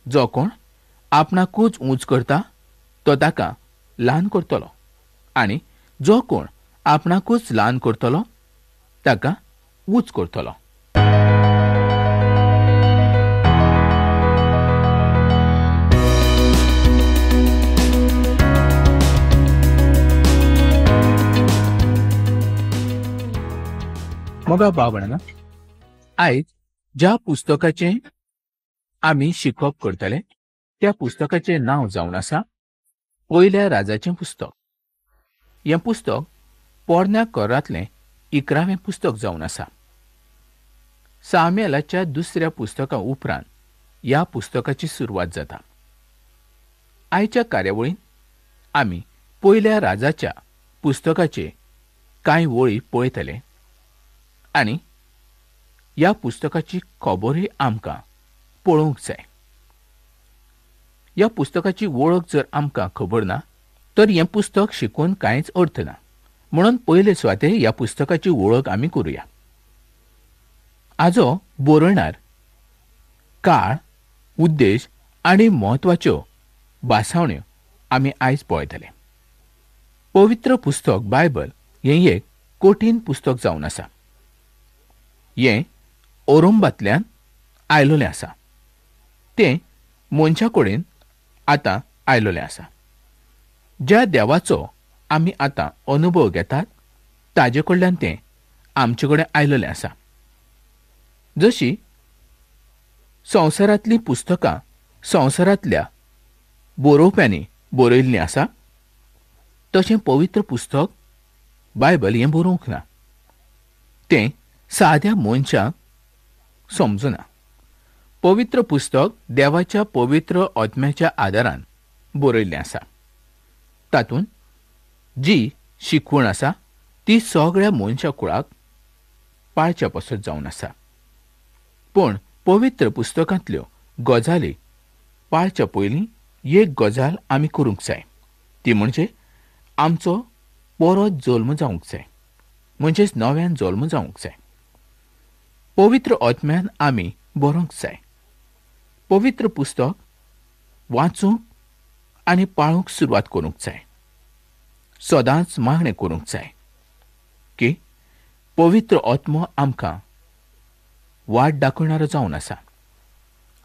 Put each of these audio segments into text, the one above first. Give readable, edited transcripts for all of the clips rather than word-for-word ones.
जो कोण आपणाकूच उंच करता तो ताका ल्हान करतलो, आनी जो कोण आपणाकूच ल्हान करतलो ताका उंच करतलो. मोगा भाव आयज ज्या पुस्तकाचें आमी शिकप करतले त्या पुस्तकाचें नांव जावन आसा पयल्या राजाचें पुस्तक. हें पुस्तक पोरन्या कोरांतलें 11वें पुस्तक जावन आसा. सामुएलाच्या दुसऱ्या पुस्तका उपरांत ह्या पुस्तकाची सुरवात जाता. आयच्या कार्यावळींत आमी पयल्या राजाच्या पुस्तकाचे कांय वळी पळयतले आनी ह्या पुस्तकाची खबरूय आमकां पळोवंक जाय. ह्या पुस्तकाची वळख जर आमकां खबर ना तर हें पुस्तक शिकून कांयच अर्थ ना. म्हणून पयले सुवातेर ह्या पुस्तकाची वळख आमी करुया. हाजो बरयणार, काळ, उद्देश आनी म्हत्वाच्यो भासावण्यो आमी आयज पळयतले. पवित्र पुस्तक बायबल हें एक कठीण पुस्तक जावन आसा. हें ओरोंबांतल्यान आयलोलें आसा. तें मनशा कडेन आतां आयलोलें आसा. ज्या देवाचो आमी आतां अनुभव घेतात ताजे कडल्यान तें आमचे कडेन आयलोलें आसा. जशी संवसारांतलीं पुस्तकां संवसारांतल्या बरोवप्यांनी बरयल्लीं आसा तशें पवित्र पुस्तक बायबल हें बरोवंक ना. तें साद्या मनशाक समजना. पवित्र पुस्तक देवाच्या पवित्र आत्म्याच्या आदारान बरयल्लें आसा. तातूंत जी शिकवण आसा ती सगळ्या मनशा कुळाक पाळच्या पसत जावन आसा. पूण पवित्र पुस्तकांतल्यो गजाली पाळच्या पयलीं एक गजाल आमी करूंक जाय. ती म्हणजे आमचो परत जल्म जावंक जाय, म्हणजेच नव्यान जल्म जावंक जाय. पवित्र आत्म्यान आमी बरोवंक जाय. पवित्र पुस्तक वाचूंक आनी पाळूंक सुरवात करूंक जाय. सदांच मागणें करूंक जाय की पवित्र आत्मो आमकां वाट दाखयणारो जावन आसा.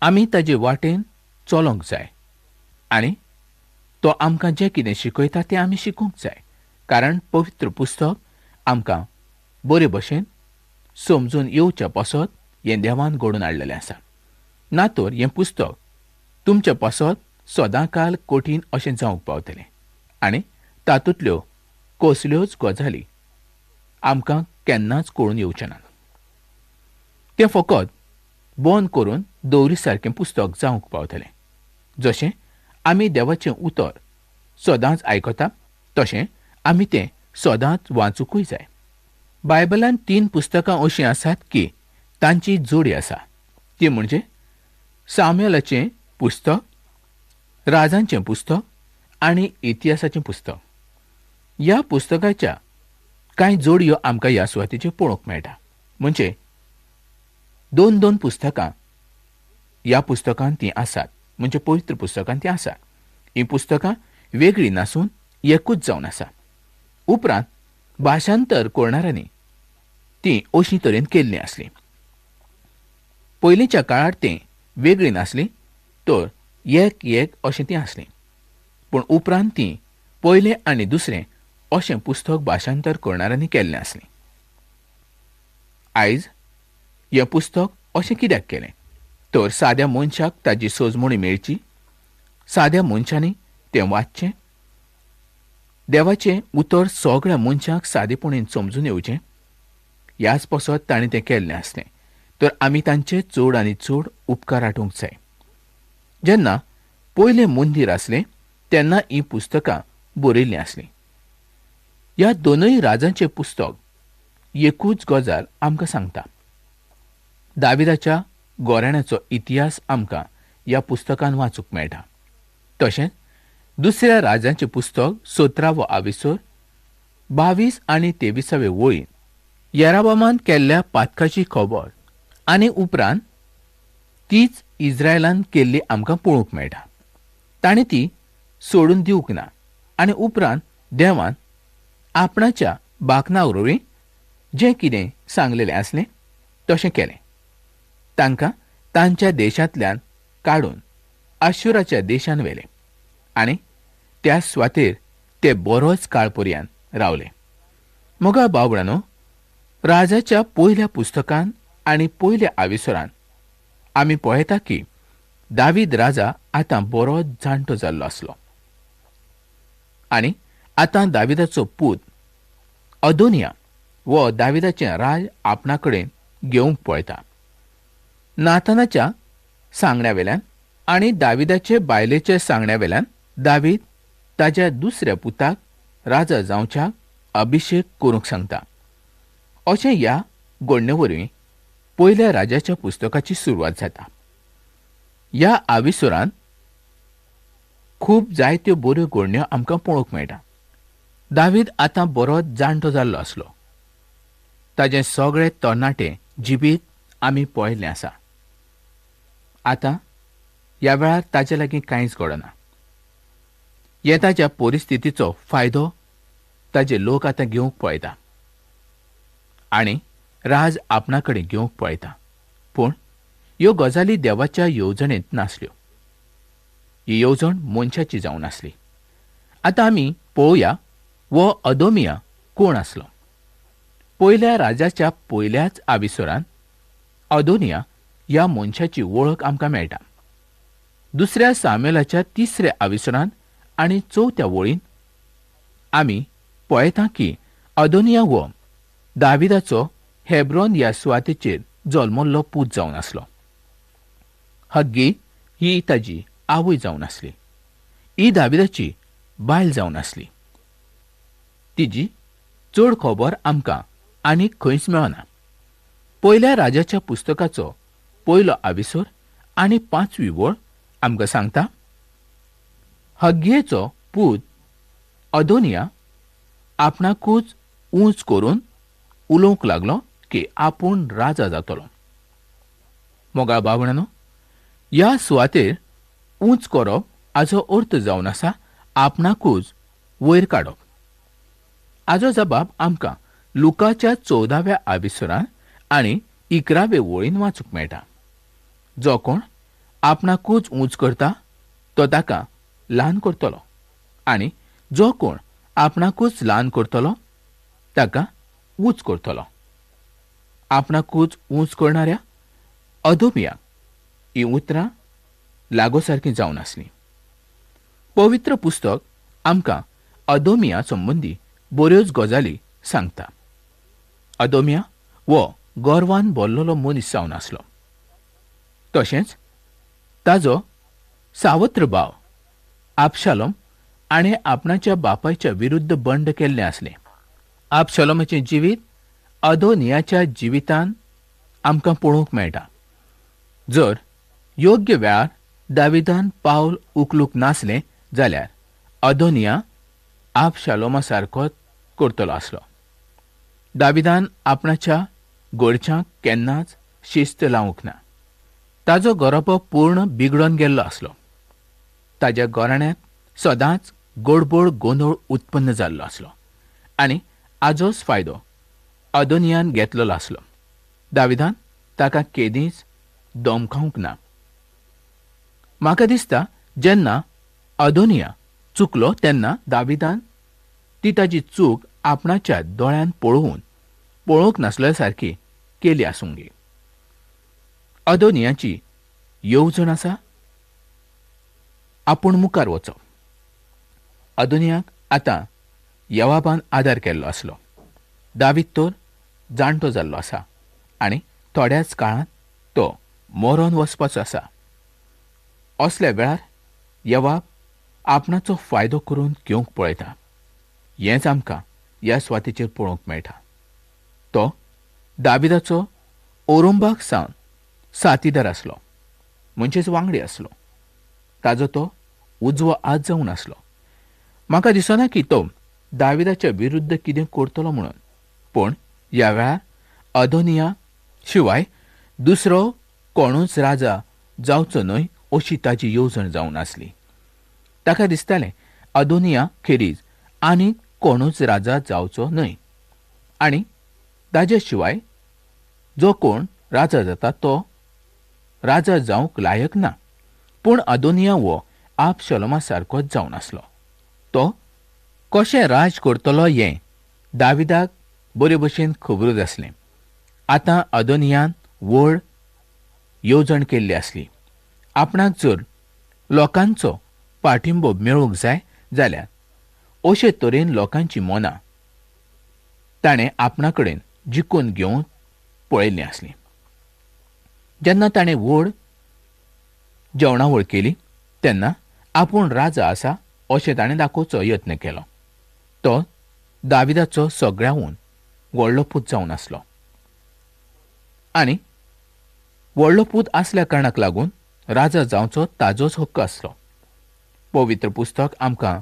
आमी ताजे वाटेन चलोंक जाय आनी तो आमकां जें कितें शिकयता तें आमी शिकूंक जाय. कारण पवित्र पुस्तक आमकां बरे भशेन समजून येवच्या पासत हें देवान घडोवन हाडलेलें आसा. ना तर हें पुस्तक तुमच्या पासत सदांकाल कठीण अशें जावंक पावतलें आनी तातूंतल्यो कसल्योच गजाली आमकां केन्नाच कळून येवचे नात. तें फकत बंद करून दवरी सारकें पुस्तक जावंक पावतलें. जशें आमी देवाचें उतर सदांच आयकता तशें आमी तें सदांच वाचूंकूय जाय. बायबलांत 3 पुस्तकां अशीं आसात की तांची जोडी आसा. ती म्हणजे सामुएलाचें पुस्तक, राजांचें पुस्तक आनी इतिहासाचें पुस्तक. ह्या पुस्तकाच्या कांय जोडयो आमकां ह्या सुवातेचेर पळोवंक मेळटा. म्हणजे 2 पुस्तकां ह्या पुस्तकांत तीं आसात. म्हणजे पवित्र पुस्तकांत तीं आसात. हीं पुस्तकां वेगळीं नासून एकूच जावन आसा. उपरांत भाशांतर करणाऱ्यांनी तीं अशी तरेन केल्लीं आसलीं. पयलींच्या काळार तीं वेगळीं नासलीं तर एक अशें तीं आसलीं. पूण उपरांत तीं पयलें आनी दुसरें अशें पुस्तक भाशांतर करणाऱ्यांनी केल्लें आसलें. आयज हें पुस्तक अशें कित्याक केलें तर साद्या मनशाक ताची सोजमणी मेळची, साद्या मनशांनी तें वाचचें, देवाचें उतर सगळ्या मनशाक सादेपणीन समजून येवचें. ह्याच पासत ताणें तें केल्लें आसलें. तर आमी तांचे चड आनी चड उपकार आठोवंक जाय. जेन्ना पयलें मंदीर आसलें तेन्ना हीं पुस्तकां बरयल्लीं आसलीं. ह्या दोनूय राजांचें पुस्तक एकूच गजाल आमकां सांगता. दाविदाच्या गोराण्याचो इतिहास आमकां ह्या पुस्तकान वाचूंक मेळटा. तशेंच दुसऱ्या राजांचें पुस्तक 17वो आविसर 22 आनी 23 वळीन येराबामान केल्ल्या पातकाची खबर आनी उपरांत तीच इस्रायलान केल्ली आमकां पळोवंक मेळटा. ताणें ती सोडून दिवंक ना आनी उपरांत देवान आपणाच्या बाकनावरवीं जें कितें सांगलेलें आसलें तशें केलें. तांकां तांच्या देशांतल्यान काडून आशुराच्या देशांत व्हेले आनी त्या सुवातेर ते बरोच काळ पर्यंत रावले. मोगा भाव-भयणो, राजाच्या पयल्या पुस्तकांत आनी पयल्या आविसरांत आमी पळयता की दावीद राजा आतां बरोच जाणटो जाल्लो आसलो आनी आतां दाविदाचो पूत अदोनिया वो दाविदाचें राज आपणा कडेन घेवंक पळयता. नातानाच्या सांगण्यावेल्यान आनी दाविदाचे बायलेच्या सांगण्यावेल्यान दावीद ताच्या दुसऱ्या पुताक राजा जावच्याक अभिषेक करूंक सांगता. अशें ह्या घडणेवरवीं पयल्या राजाच्या पुस्तकाची सुरवात जाता. ह्या आविसरांत खूब जायत्यो बऱ्यो घडण्यो आमकां पळोवंक मेळटा. दावीद आतां बरोच जाणटो जाल्लो आसलो. ताचें सगळें तरणाटें जिबीत आमी पळयल्लें आसा. आतां ह्या वेळार ताचे लागीं कांयच घडना. हे ताच्या परिस्थितीचो फायदो ताचे लोक आतां घेवंक पळयता आनी राज आपणा कडेन घेवंक पळयता. पूण ह्यो गजाली देवाच्या येवजणेंत नासल्यो. ही येवजण मनशाची जावन आसली. आतां आमी पळोवया वो अदोमिया कोण आसलो. पयल्या राजाच्या पयल्याच आविसरांत अदोनिया ह्या मनशाची वळख आमकां मेळटा. दुसऱ्या सामुएलाच्या तिसऱ्या आविसरांत आनी चवथ्या वळींत आमी पळयता की अदोनिया हो दाविदाचो हेब्रोन ह्या सुवातेचेर जल्मल्लो पूत जावन आसलो. हग्गी ही ताजी आवय जावन आसली. ही दाविदाची बायल जावन आसली. तिजी चड खबर आमकां आनीक खंयच मेळना. पयल्या राजाच्या पुस्तकाचो पयलो आविसर आनी 5वी वळ आमकां सांगता, हग्गीयेचो पूत अदोनिया आपणाकूच उंच करून उलोवंक लागलो की आपूण राजा जातलो. मोगा भाव-भयणो, ह्या सुवातेर उंच करप हाचो अर्थ जावन आसा आपणाकूच वयर काडप. हाचो जबाब आमकां लुकाच्या 14व्या आविसरांत आनी 11वे वळीन वाचूंक मेळटा. जो कोण आपणाकूच उंच करता तो ताका ल्हान करतलो आनी जो कोण आपणाकूच ल्हान करतलो ताका उंच करतलो. आपणाकूच उंच करणाऱ्या अदोमियाक ही उतरां लागोसारकीं जावन आसलीं. पवित्र पुस्तक आमकां अदोमिया संबंदी बऱ्योच गजाली सांगता. अदोमिया हो गर्वान भरलेलो मनीस जावन आसलो. तशेंच ताजो सावत्र भाव आपशालोम आनी आपणाच्या बापायच्या विरुद्ध बंड केल्लें आसलें. आपशालोमाचें जिवीत अदोनियाच्या जिवितांत आमकां पळोवंक मेळटा. जर योग्य वेळार दाविदान पावल उखलूंक नासलें जाल्यार अदोनिया आपशालोमा सारकोच करतलो आसलो. दाविदान आपणाच्या घरच्यांक केन्नाच शिस्त लावंक ना. ताजो गरोपो पूर्ण बिगडोन गेल्लो आसलो. ताज्या घराण्यांत सदांच गडबड गोंदळ उत्पन्न जाल्लो आसलो आनी हाजोच फायदो अदोनियान घेतलेलो आसलो. दाविदान ताका केदींच दोमखावंक ना. म्हाका दिसता जेन्ना अदोनिया चुकलो तेन्ना दाविदान ती ताजी चूक आपणाच्या दोळ्यान पळोवंक नासल्या सारकी केली आसूंक जाय. अदोनियाची येवजण आसा आपूण मुखार वचप. अदोनियाक आतां यवाबान आदार केल्लो आसलो. दावीद तर जाणटो जाल्लो आसा आनी थोड्याच काळांत तो मरोन वचपाचो आसा. असल्या वेळार यवाब आपणाचो फायदो करून घेवंक पळयता. हेंच आमकां ह्या सुवातेचेर पळोवंक मेळटा. तो दाविदाचो औरंबाक सावन साथीदार आसलो, म्हणजेच वांगडी आसलो. ताजो तो उजवो हात जावन आसलो. म्हाका दिसना की तो दाविदाच्या विरुद्ध कितें करतलो म्हणून. पूण ह्या वेळार अदोनिया शिवाय दुसरो कोणूच राजा जावचो न्हय अशी ताची येवजण जावन आसली. ताका दिसतालें अदोनिया खेरीज आनी कोणूच राजा जावचो न्हय, आनी ताजे शिवाय जो कोण राजा जाता तो राजा जावंक लायक ना. पूण अदोनिया हो आपशलोमा सारकोच जावन आसलो. तो कशें राज करतलो हें दाविदाक बरे भशेन खबरूच आसलें. आतां अदोनियान व्हड येवजण केल्ली आसली. आपणाक जर लोकांचो पाठिंबो मेळूंक जाय जाल्यार अशे तरेन लोकांची मनां ताणें आपणा कडेन जिखून घेवन पळयल्लीं आसलीं. जेन्ना ताणें व्हड जेवणावळ केली तेन्ना आपूण राजा आसा अशें ताणें दाखोवचो यत्न केलो. तो दाविदाचो सगळ्याहून व्हडलो पूत जावन आसलो, आनी व्हडलो पूत आसल्या कारणाक लागून राजा जावचो ताजोच हक्क आसलो. पवित्र पुस्तक आमकां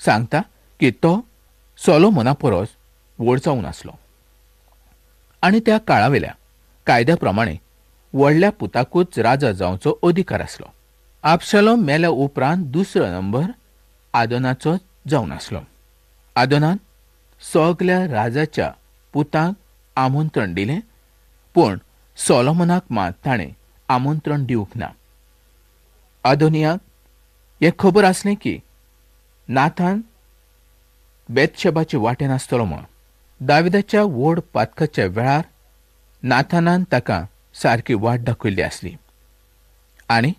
सांगता की तो सोलोमोना परस व्हड जावन आसलो, आनी त्या काळावेल्या कायद्या प्रमाणें व्हडल्या पुताकूच राजा जावचो अधिकार आसलो. आपशलोम मेल्या उपरांत दुसरो नंबर आदोनाचो जावन आसलो. आदोनान सगल्या राजाच्या पुतांक आमंत्रण दिलें, पूण सोलोमोनाक मात ताणें आमंत्रण दिवंक ना. आदोनियाक हें खबर आसलें की नाथान बेतशेबाचे वाटेन आसतलो म्हणून. दाविदाच्या व्हड पातकाच्या वेळार नाथानान ताका सारकी वाट दाखयल्ली आसली, आनी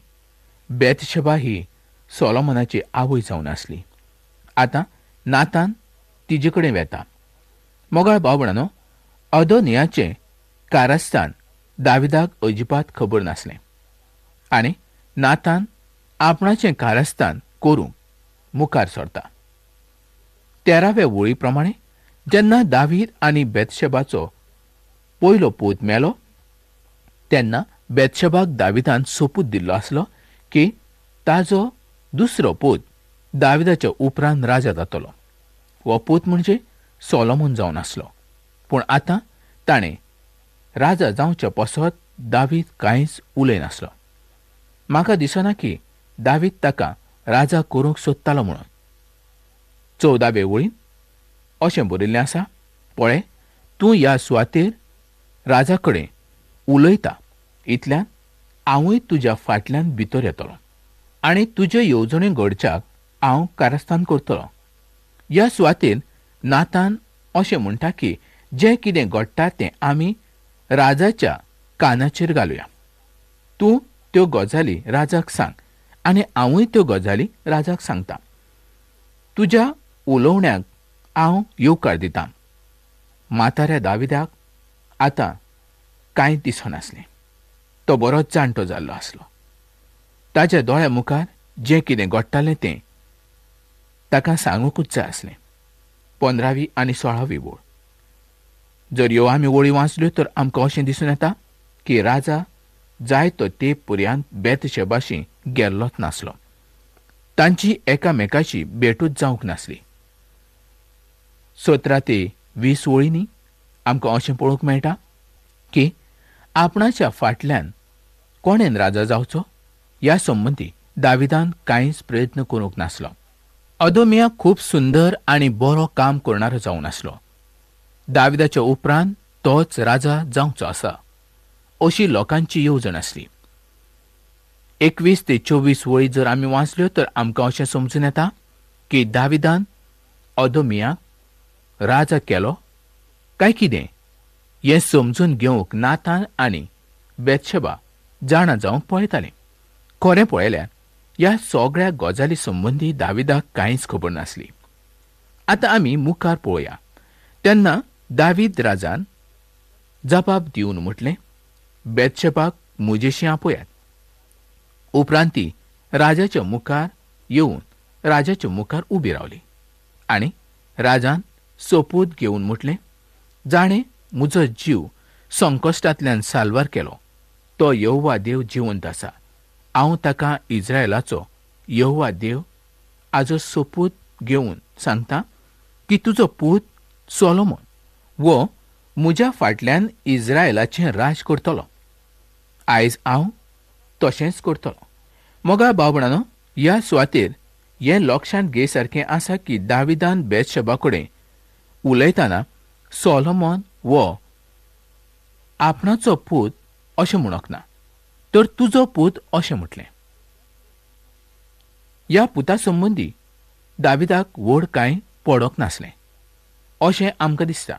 बेतशेबा ही सोलोमोनाची आवय जावन आसली. आतां नाथान तिजे कडेन वेता. मोगाळ भावणानो, अदोनियाचें कारस्थान दाविदाक अजिबात खबर नासलें, आनी नाथान आपणाचें कारस्थान करूंक मुखार सरता. 13व्या वळी प्रमाणें जेन्ना दावीद आनी बेतशेबाचो पयलो पूत मेलो तेन्ना बेतशेबाक दाविदान सोपूत दिल्लो आसलो की ताजो दुसरो पूत दाविदाच्या उपरांत राजा जातलो. हो पूत म्हणजे सोलोमोन जावन आसलो. पूण आतां ताणें राजा जावचे पसत दावीद कांयच उलयनासलो. म्हाका दिसना की दावीद ताका राजा करूंक सोदतालो म्हणून. 14वे वळीन अशें बरयल्लें आसा, पळय, तूं ह्या सुवातेर राजा कडेन उलयता इतल्यान हांवूय तुज्या फाटल्यान भितर येतलो, आनी तुजे येवजणी घडच्याक हांव कारस्थान करतलो. ह्या सुवातेर नाथान अशें म्हणटा की जें कितें घडटा तें आमी राजाच्या कानाचेर घालुया. तूं त्यो गजाली राजाक सांग, आनी हांवूय त्यो गजाली राजाक सांगता. तुज्या उलोवण्याक हांव येवकार दितां. म्हाताऱ्या दाविदाक आतां कांय दिसनासलें. तो बरोच जाणटो जाल्लो आसलो. ताच्या दोळ्या मुखार जें कितें घडटालें तें ताका सांगूंकूच जाय आसलें. 15वी आनी 16वी वळ जर ह्यो आमी वळी वाचल्यो तर आमकां अशें दिसून येता की राजा जाय तो तेंप पर्यंत बेतशेबाशी गेल्लोच नासलो. तांची एकामेकाची भेटूच जावंक नासली. 17 ते 20 वळींनी आमकां अशें पळोवंक मेळटा की आपणाच्या फाटल्यान कोणेन राजा जावचो ह्या संबंदी दाविदान कांयच प्रयत्न करूंक नासलो. अदोमिया खूब सुंदर आनी बरो काम करणारो जावन आसलो. दाविदाच्या उपरांत तोच राजा जावचो आसा अशी लोकांची येवजण आसली. 21 ते 24 वळी जर आमी वाचल्यो तर आमकां अशें समजून येता की दाविदान अदोमियाक राजा केलो काय कितें हें समजून घेवंक नाथान आनी बेतशेबा जाणा जावंक पळयतालीं. खरें पळयल्यार ह्या सगळ्या गजाली संबंदी दाविदाक कांयच खबर नासली. आतां आमी मुखार पळोवया. तेन्ना दावीद राजान जबाब दिवन म्हटलें, बेतशेबाक म्हजेशी आपयात. उपरांत ती राजाच्या मुखार येवन राजाच्या मुखार उबी रावली, आनी राजान सोपूत घेवन म्हटलें, जाणें म्हजो जीव संकश्टांतल्यान साल्वार केलो तो यहोवा देव जिवंत आसा. हांव ताका इस्रायेलाचो यहोवा देव हाजो सोपूत घेवन सांगता की तुजो पूत सोलोमोन वो म्हज्या फाटल्यान इस्रायेलाचें राज करतलो. आयज हांव तशेंच करतलो. मोगा भावणानो, ह्या सुवातेर हें लक्षांत घेयसारकें आसा की दाविदान बेतशेबा कडेन उलयतना सोलोमोन वो आपणाचो पूत अशें म्हणोंक ना, तर तुजो पूत अशें म्हटलें. ह्या पुता संबंदी दाविदाक व्हड कांय पडोंक नासलें अशें आमकां दिसता.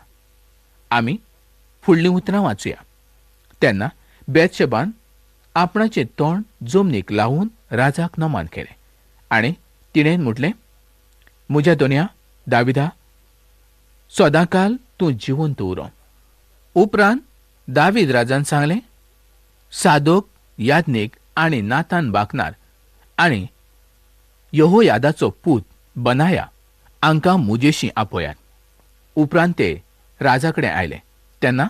आमी फुडलीं उतरां वाचुया. तेन्ना बेतशेबान आपणाचें तोंड जमनीक लावून राजाक नमान केलें आनी तिणें म्हटलें, म्हज्या दोनया दाविदा, सदांकाल तूं जिवंत उरो. उपरांत दावीद राजान सांगलें, सादोक याज्ञीक आनी नातान बाकनार आनी यहोयादाचो पूत बनाया हांकां मुजेशी आपयात. उपरांत ते राजा कडेन आयले. तेन्ना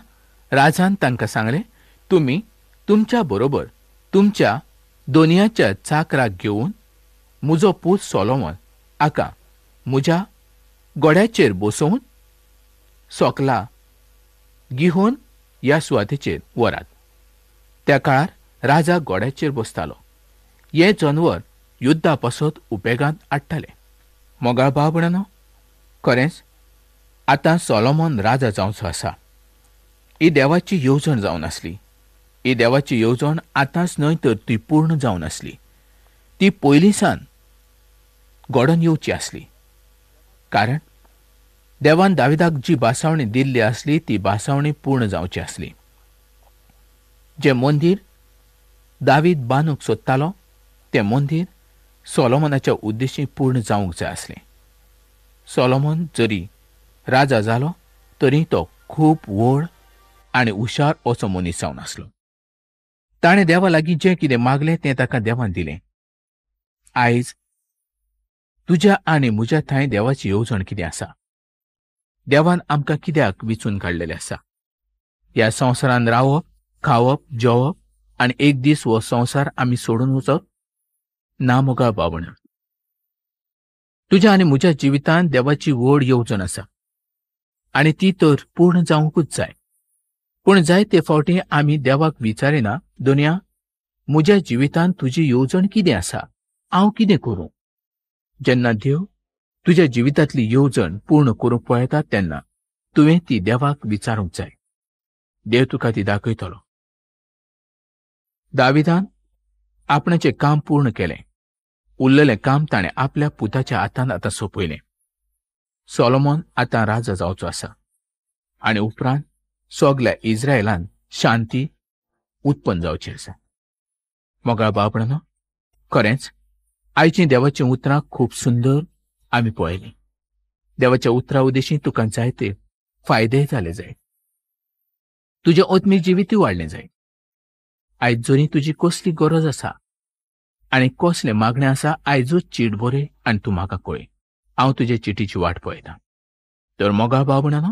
राजान तांकां सांगलें, तुमी तुमच्या बरोबर तुमच्या दोनयाच्या चाकराक घेवन म्हजो पूत सोलोमोन हाका म्हज्या गोड्याचेर बसोवन सोकला गिहोन ह्या सुवातेचेर व्हरात. त्या काळार राजा गोड्याचेर बसतालो. हे जनवर युद्धा पासत उपेगांत हाडटाले. मोगाळ भावणानो, खरेंच आतां सोलोमोन राजा जावचो आसा. ही देवाची येवजण जावन आसली. ही देवाची येवजण आतांच न्हय तर ती पूर्ण जावन आसली. ती पयलींसान घडोवन येवची आसली. कारण देवान दाविदाक जी बासावणी दिल्ली आसली ती बासावणी पूर्ण जावची आसली. जें मंदीर दावीद बांदूंक सोदतालो तें मंदीर सोलोमोनाच्या उद्देशी पूर्ण जावंक जाय आसलें. सोलोमोन जरी राजा जालो तरी तो खूब व्हड आनी हुशार असो मनीस जावन आसलो. ताणें देवा लागीं जें कितें मागलें तें ताका देवान दिलें. आयज तुज्या आनी म्हज्या थंय देवाची येवजण कितें आसा? देवान आमकां कित्याक विचून काडलेलें आसा? ह्या संवसारान रावप, खावप, जेवप आनी एक दीस हो संवसार आमी सोडून वचप? ना मोगाळ भावण. तुज्या आनी म्हज्या जिवितांत देवाची व्हड येवजण आसा आनी ती तर पूर्ण जावंकूच जाय. पूण जायते फावटी आमी देवाक विचारिना, दोनया म्हज्या जिवितांत तुजी येवजण कितें आसा? हांव कितें करूं? जेन्ना देव तुज्या जिवितांतली येवजण पूर्ण करूंक पळयता तेन्ना तुवें ती देवाक विचारूंक जाय. देव तुका ती दाखयतलो. दाविदान आपणाचें काम पूर्ण केलें. उरलेलें काम ताणें आपल्या पुताच्या हातांत आतां सोंपयलें. सोलोमोन आतां राजा जावचो आसा आनी उपरांत सगल्या इस्रायेलांत शांती उत्पन्न जावची आसा. मोगाळ भावणानो, खरेंच आयचीं देवाचीं उतरां खूब सुंदर आमी पळयलीं. देवाच्या उतरां उद्देशी तुका जायते फायदेय जाले जाय. तुजें आत्मीक जिवीतूय वाडलें जाय. आयज जरी तुजी कसली गरज आसा आनी कसलें मागणें आसा, आयजूच चीट बरय आनी तूं म्हाका कळय. हांव तुजे चिटीची वाट पळयतां. तर मोगाळ भावणानो,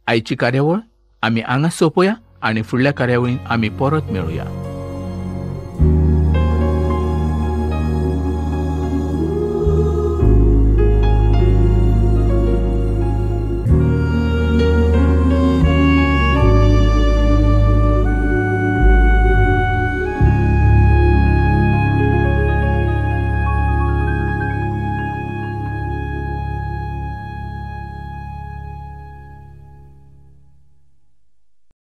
आयची कार्यावळ आमी हांगाच सोंपोवया आनी फुडल्या कार्यावळीन आमी परत मेळुया.